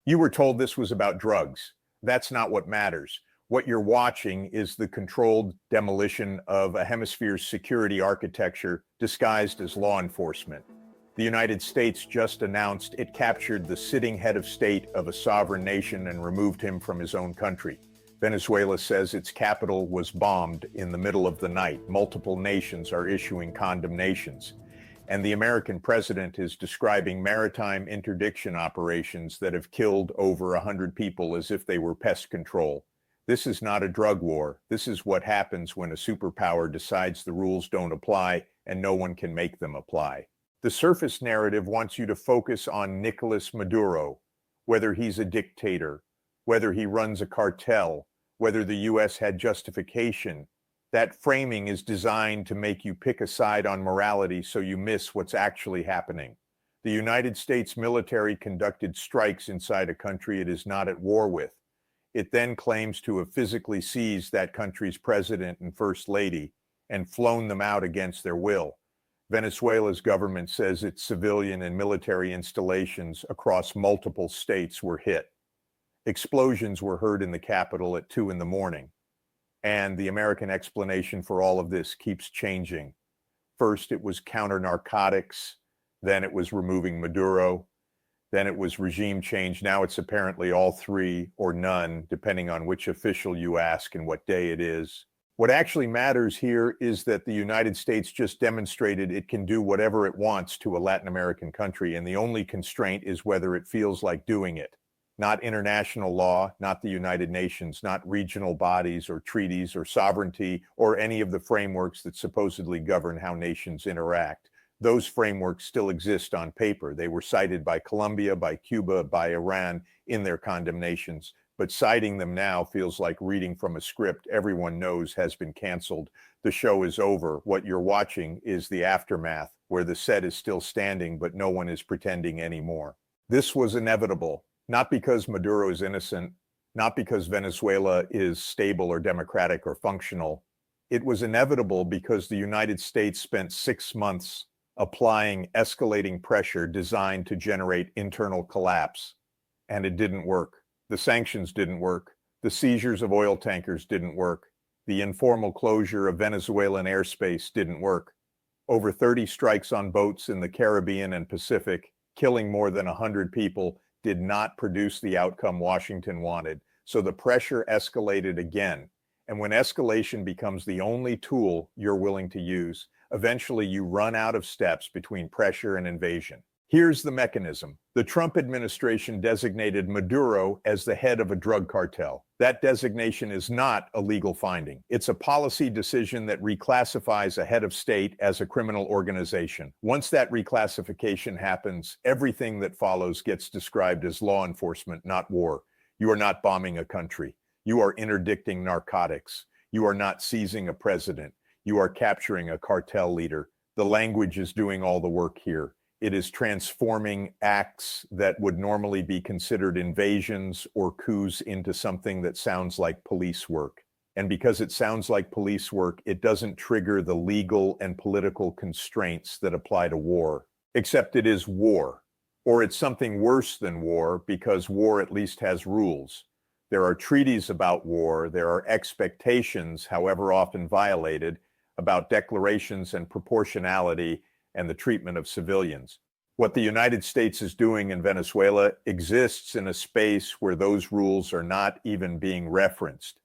You were told this was about drugs. That's not what matters. What you're watching is the controlled demolition of a hemisphere's security architecture disguised as law enforcement. The United States just announced it captured the sitting head of state of a sovereign nation and removed him from his own country. Venezuela says its capital was bombed in the middle of the night. Multiple nations are issuing condemnations. And the American president is describing maritime interdiction operations that have killed over 100 people as if they were pest control. This is not a drug war. This is what happens when a superpower decides the rules don't apply and no one can make them apply. The surface narrative wants you to focus on Nicolas Maduro, whether he's a dictator, whether he runs a cartel, whether the US had justification. That framing is designed to make you pick a side on morality so you miss what's actually happening. The United States military conducted strikes inside a country it is not at war with. It then claims to have physically seized that country's president and first lady and flown them out against their will. Venezuela's government says its civilian and military installations across multiple states were hit. Explosions were heard in the capital at 2 a.m. And the American explanation for all of this keeps changing. First, it was counter-narcotics. Then it was removing Maduro. Then it was regime change. Now it's apparently all three or none, depending on which official you ask and what day it is. What actually matters here is that the United States just demonstrated it can do whatever it wants to a Latin American country, and the only constraint is whether it feels like doing it. Not international law, not the United Nations, not regional bodies or treaties or sovereignty or any of the frameworks that supposedly govern how nations interact. Those frameworks still exist on paper. They were cited by Colombia, by Cuba, by Iran in their condemnations. But citing them now feels like reading from a script everyone knows has been canceled. The show is over. What you're watching is the aftermath, where the set is still standing, but no one is pretending anymore. This was inevitable. Not because Maduro is innocent, not because Venezuela is stable or democratic or functional. It was inevitable because the United States spent 6 months applying escalating pressure designed to generate internal collapse. And it didn't work. The sanctions didn't work. The seizures of oil tankers didn't work. The informal closure of Venezuelan airspace didn't work. Over 30 strikes on boats in the Caribbean and Pacific, killing more than 100 people, did not produce the outcome Washington wanted. So the pressure escalated again. And when escalation becomes the only tool you're willing to use, eventually you run out of steps between pressure and invasion. Here's the mechanism. The Trump administration designated Maduro as the head of a drug cartel. That designation is not a legal finding. It's a policy decision that reclassifies a head of state as a criminal organization. Once that reclassification happens, everything that follows gets described as law enforcement, not war. You are not bombing a country. You are interdicting narcotics. You are not seizing a president. You are capturing a cartel leader. The language is doing all the work here. It is transforming acts that would normally be considered invasions or coups into something that sounds like police work. And because it sounds like police work, it doesn't trigger the legal and political constraints that apply to war. Except it is war. Or it's something worse than war, because war at least has rules. There are treaties about war. There are expectations, however often violated, about declarations and proportionality and the treatment of civilians. What the United States is doing in Venezuela exists in a space where those rules are not even being referenced.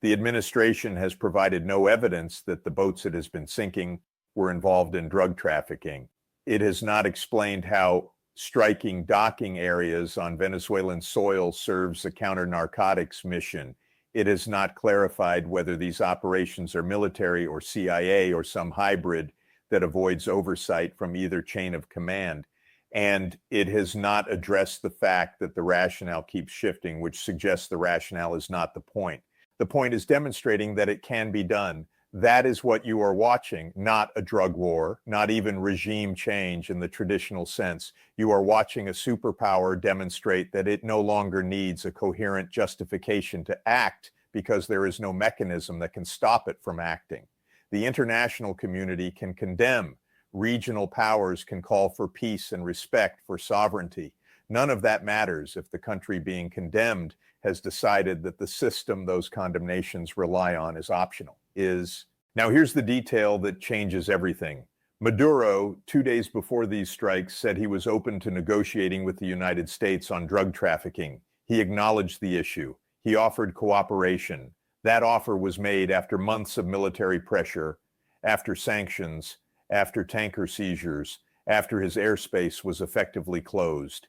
The administration has provided no evidence that the boats it has been sinking were involved in drug trafficking. It has not explained how striking docking areas on Venezuelan soil serves a counter-narcotics mission. It has not clarified whether these operations are military or CIA or some hybrid that avoids oversight from either chain of command. And it has not addressed the fact that the rationale keeps shifting, which suggests the rationale is not the point. The point is demonstrating that it can be done. That is what you are watching, not a drug war, not even regime change in the traditional sense. You are watching a superpower demonstrate that it no longer needs a coherent justification to act because there is no mechanism that can stop it from acting. The international community can condemn. Regional powers can call for peace and respect for sovereignty. None of that matters if the country being condemned has decided that the system those condemnations rely on is optional. Now here's the detail that changes everything. Maduro, 2 days before these strikes, said he was open to negotiating with the United States on drug trafficking. He acknowledged the issue. He offered cooperation. That offer was made after months of military pressure, after sanctions, after tanker seizures, after his airspace was effectively closed.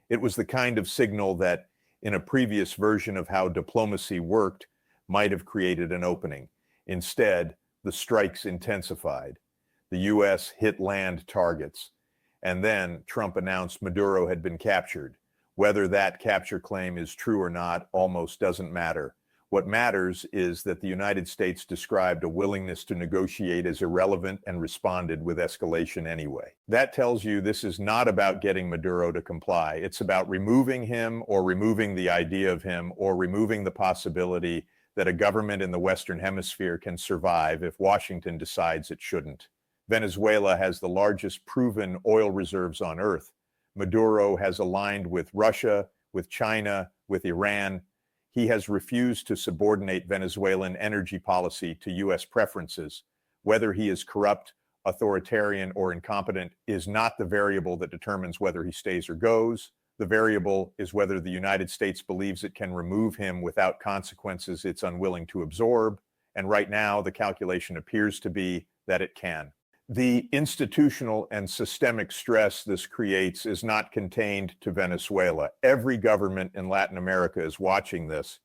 It was the kind of signal that, in a previous version of how diplomacy worked, might have created an opening. Instead, the strikes intensified. The U.S. hit land targets. And then Trump announced Maduro had been captured. Whether that capture claim is true or not almost doesn't matter. What matters is that the United States described a willingness to negotiate as irrelevant and responded with escalation anyway. That tells you this is not about getting Maduro to comply. It's about removing him or removing the idea of him or removing the possibility that a government in the Western Hemisphere can survive if Washington decides it shouldn't. Venezuela has the largest proven oil reserves on Earth. Maduro has aligned with Russia, with China, with Iran. He has refused to subordinate Venezuelan energy policy to U.S. preferences. Whether he is corrupt, authoritarian, or incompetent is not the variable that determines whether he stays or goes. The variable is whether the United States believes it can remove him without consequences it's unwilling to absorb. And right now, the calculation appears to be that it can. The institutional and systemic stress this creates is not contained to Venezuela. Every government in Latin America is watching this.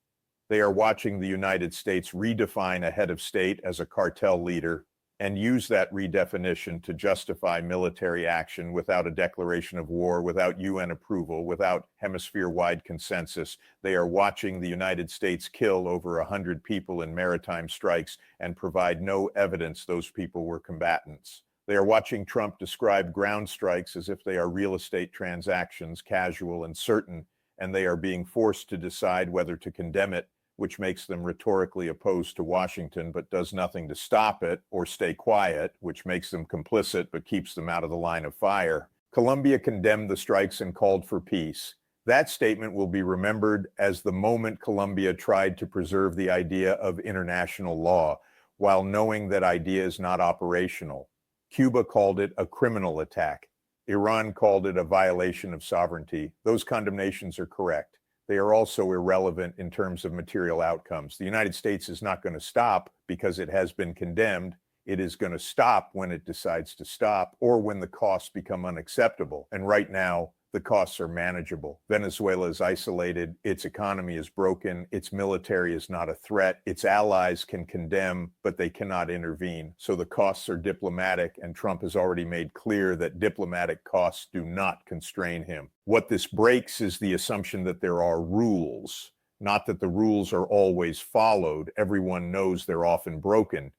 They are watching the United States redefine a head of state as a cartel leader and use that redefinition to justify military action without a declaration of war, without UN approval, without hemisphere-wide consensus. They are watching the United States kill over 100 people in maritime strikes and provide no evidence those people were combatants. They are watching Trump describe ground strikes as if they are real estate transactions, casual and certain, and they are being forced to decide whether to condemn it, which makes them rhetorically opposed to Washington but does nothing to stop it, or stay quiet, which makes them complicit but keeps them out of the line of fire. Colombia condemned the strikes and called for peace. That statement will be remembered as the moment Colombia tried to preserve the idea of international law, while knowing that idea is not operational. Cuba called it a criminal attack. Iran called it a violation of sovereignty. Those condemnations are correct. They are also irrelevant in terms of material outcomes. The United States is not going to stop because it has been condemned. It is going to stop when it decides to stop or when the costs become unacceptable. And right now, the costs are manageable. Venezuela is isolated. Its economy is broken. Its military is not a threat. Its allies can condemn, but they cannot intervene. So the costs are diplomatic, and Trump has already made clear that diplomatic costs do not constrain him. What this breaks is the assumption that there are rules, not that the rules are always followed. Everyone knows they're often broken.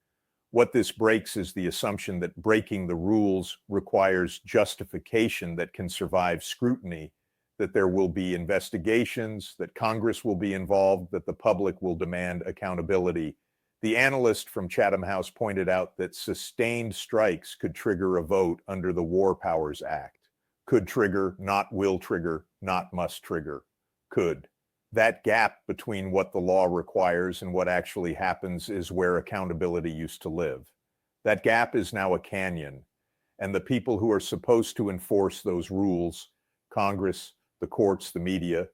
What this breaks is the assumption that breaking the rules requires justification that can survive scrutiny, that there will be investigations, that Congress will be involved, that the public will demand accountability. The analyst from Chatham House pointed out that sustained strikes could trigger a vote under the War Powers Act. Could trigger, not will trigger, not must trigger. Could. That gap between what the law requires and what actually happens is where accountability used to live. That gap is now a canyon, and the people who are supposed to enforce those rules, Congress, the courts, the media,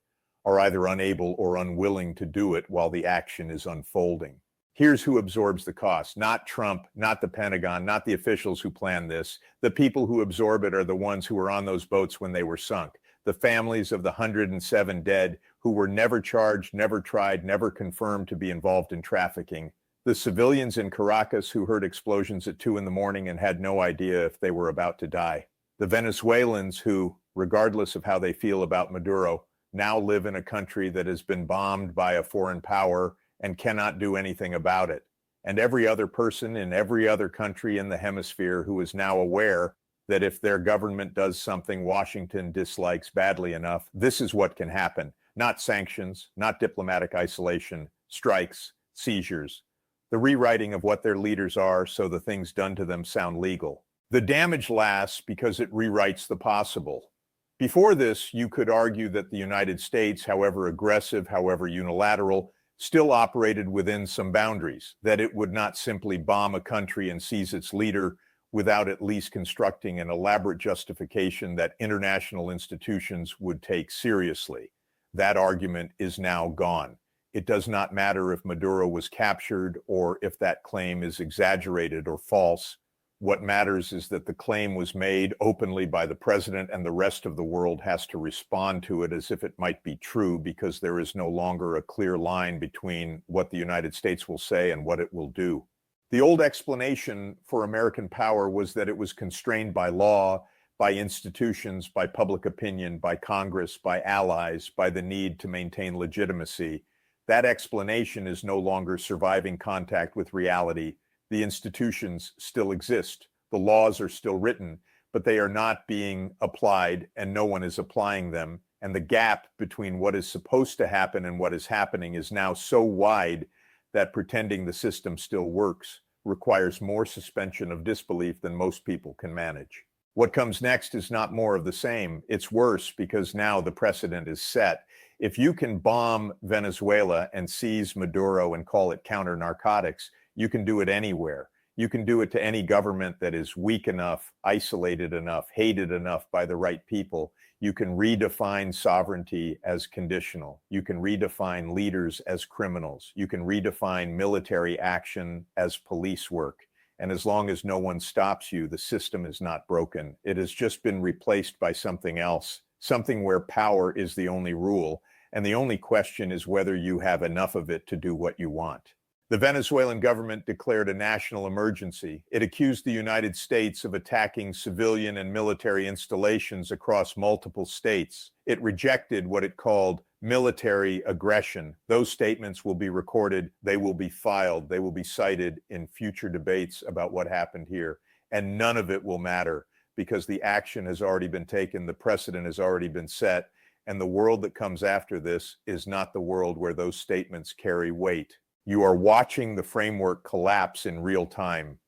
are either unable or unwilling to do it while the action is unfolding. Here's who absorbs the cost. Not Trump, not the Pentagon, not the officials who planned this. The people who absorb it are the ones who were on those boats when they were sunk. The families of the 107 dead who were never charged, never tried, never confirmed to be involved in trafficking. The civilians in Caracas who heard explosions at 2 a.m. and had no idea if they were about to die. The Venezuelans who, regardless of how they feel about Maduro, now live in a country that has been bombed by a foreign power and cannot do anything about it. And every other person in every other country in the hemisphere who is now aware that if their government does something Washington dislikes badly enough, this is what can happen. Not sanctions, not diplomatic isolation, strikes, seizures. The rewriting of what their leaders are so the things done to them sound legal. The damage lasts because it rewrites the possible. Before this, you could argue that the United States, however aggressive, however unilateral, still operated within some boundaries, that it would not simply bomb a country and seize its leader without at least constructing an elaborate justification that international institutions would take seriously. That argument is now gone. It does not matter if Maduro was captured or if that claim is exaggerated or false. What matters is that the claim was made openly by the president, and the rest of the world has to respond to it as if it might be true, because there is no longer a clear line between what the United States will say and what it will do. The old explanation for American power was that it was constrained by law, by institutions, by public opinion, by Congress, by allies, by the need to maintain legitimacy. That explanation is no longer surviving contact with reality. The institutions still exist. The laws are still written, but they are not being applied, and no one is applying them. And the gap between what is supposed to happen and what is happening is now so wide that pretending the system still works requires more suspension of disbelief than most people can manage. What comes next is not more of the same. It's worse, because now the precedent is set. If you can bomb Venezuela and seize Maduro and call it counter-narcotics, you can do it anywhere. You can do it to any government that is weak enough, isolated enough, hated enough by the right people. You can redefine sovereignty as conditional. You can redefine leaders as criminals. You can redefine military action as police work. And as long as no one stops you, the system is not broken. It has just been replaced by something else, something where power is the only rule. And the only question is whether you have enough of it to do what you want. The Venezuelan government declared a national emergency. It accused the United States of attacking civilian and military installations across multiple states. It rejected what it called military aggression. Those statements will be recorded, they will be filed, they will be cited in future debates about what happened here. And none of it will matter, because the action has already been taken, the precedent has already been set, and the world that comes after this is not the world where those statements carry weight. You are watching the framework collapse in real time,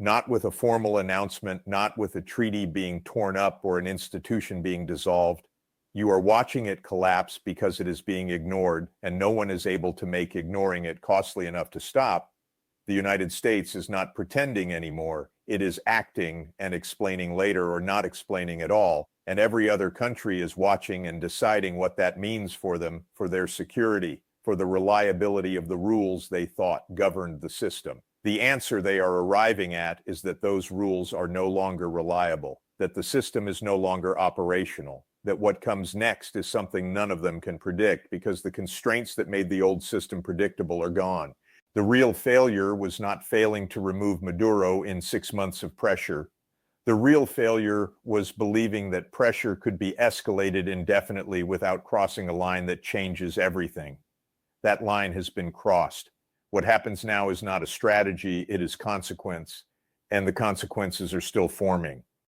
not with a formal announcement, not with a treaty being torn up or an institution being dissolved. You are watching it collapse because it is being ignored, and no one is able to make ignoring it costly enough to stop. The United States is not pretending anymore. It is acting and explaining later, or not explaining at all. And every other country is watching and deciding what that means for them, for their security, for the reliability of the rules they thought governed the system. The answer they are arriving at is that those rules are no longer reliable, that the system is no longer operational, that what comes next is something none of them can predict, because the constraints that made the old system predictable are gone. The real failure was not failing to remove Maduro in 6 months of pressure. The real failure was believing that pressure could be escalated indefinitely without crossing a line that changes everything. That line has been crossed. What happens now is not a strategy, it is consequence, and the consequences are still forming.